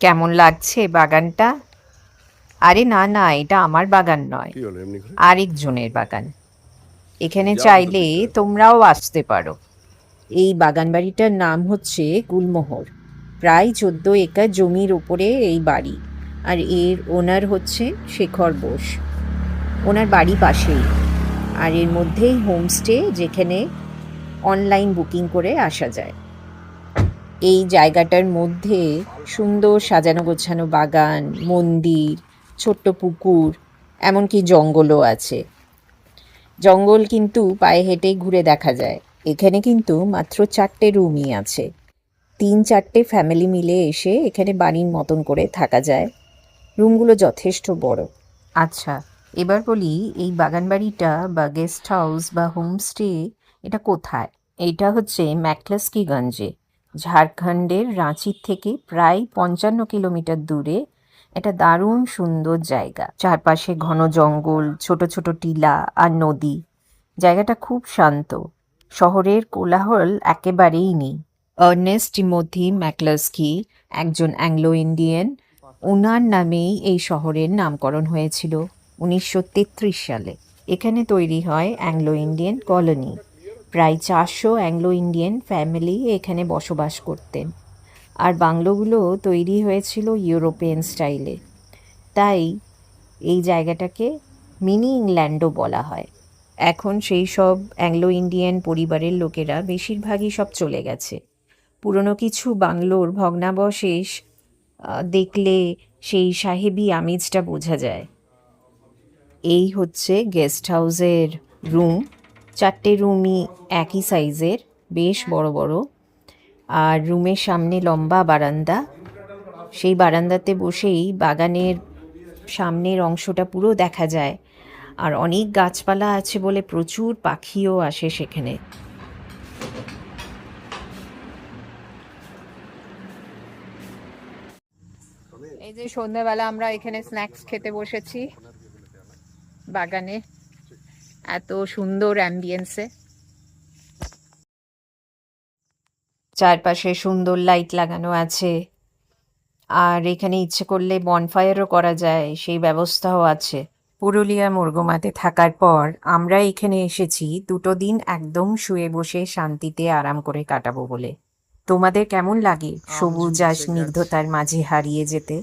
কেমন লাগছে বাগানটা? আরে না না, এটা আমার বাগান নয়, কি হলো এমনি করে? আরেকজনের বাগান। এখানে যাও ভেতর চাইলে দিকটা। তোমরাও আসতে পারো। এই বাগান বাড়িটার নাম হচ্ছে গুলমোহর। প্রায় 14 একর জমির উপরে এই বাড়ি। আর এর ওনার হচ্ছে শেখর বোস। ওনার বাড়ি পাশেই। আর এর মধ্যেই হোমস্টে, যেখানে অনলাইন বুকিং করে আসা যায়। এই জায়গাটার মধ্যে সুন্দর সাজানো গোছানো বাগান, মন্দির, ছোট্ট পুকুর, এমনকি জঙ্গলও আছে। জঙ্গল কিন্তু পায়ে হেঁটেই ঘুরে দেখা যায়। এখানে কিন্তু মাত্র 4টে রুমই আছে। 3-4টে ফ্যামিলি মিলে এসে এখানে বাড়ির মতন করে থাকা যায়। রুমগুলো যথেষ্ট বড়। আচ্ছা, এবার বলি, এই বাগান বাড়িটা বা গেস্ট হাউস বা হোমস্টে এটা কোথায়? এইটা হচ্ছে ম্যাকক্লেস্কিগঞ্জে, ঝাড়খণ্ডের রাঁচির থেকে প্রায় 55 কিলোমিটার দূরে। এটা দারুণ সুন্দর জায়গা। চারপাশে ঘন জঙ্গল, ছোট ছোট টিলা আর নদী। জায়গাটা খুব শান্ত। শহরের কোলাহল একেবারেই নেই। আর্নেস্ট টিমোথি ম্যাকক্লেস্কি একজন অ্যাংলো ইন্ডিয়ান। ওনার নামেই এই শহরের নামকরণ হয়েছিল 1933 সালে। এখানে তৈরি হয় অ্যাংলো ইন্ডিয়ান কলোনি। প্রায় 400 অ্যাংলো ইন্ডিয়ান ফ্যামিলি এখানে বসবাস করতেন। আর বাংলোগুলো তৈরি হয়েছিল ইউরোপিয়ান স্টাইলে। তাই এই জায়গাটাকে মিনি ইংল্যান্ডও বলা হয়। এখন সেই সব অ্যাংলো ইন্ডিয়ান পরিবারের লোকেরা বেশিরভাগই সব চলে গেছে। পুরনো কিছু বাংলোর ভগ্নাবশেষ দেখলে সেই সাহেবি আমেজটা বোঝা যায়। এই হচ্ছে গেস্ট হাউসের রুম। 4টে রুমই একই সাইজের, বেশ বড় বড়। আর রুমের সামনে লম্বা বারান্দা। সেই বারান্দাতে বসেই বাগানের সামনের অংশটা পুরো দেখা যায়। আর অনেক গাছপালা আছে বলে প্রচুর পাখিও আসে সেখানে। এই যে সন্ধ্যাবেলা আমরা এখানে স্ন্যাক্স খেতে বসেছি বাগানে, এত সুন্দর অ্যাম্বিয়েন্সে। চারপাশে সুন্দর লাইট লাগানো আছে। আর এখানে ইচ্ছে করলে বনফায়ারও করা যায়, সেই ব্যবস্থাও আছে। পুরুলিয়া মুরগুমাতে থাকার পর আমরা এখানে এসেছি 2 দিন একদম শুয়ে বসে শান্তিতে আরাম করে কাটাবো বলে। তোমাদের কেমন লাগে সবুজ আর স্নিগ্ধতার মাঝে হারিয়ে যেতে?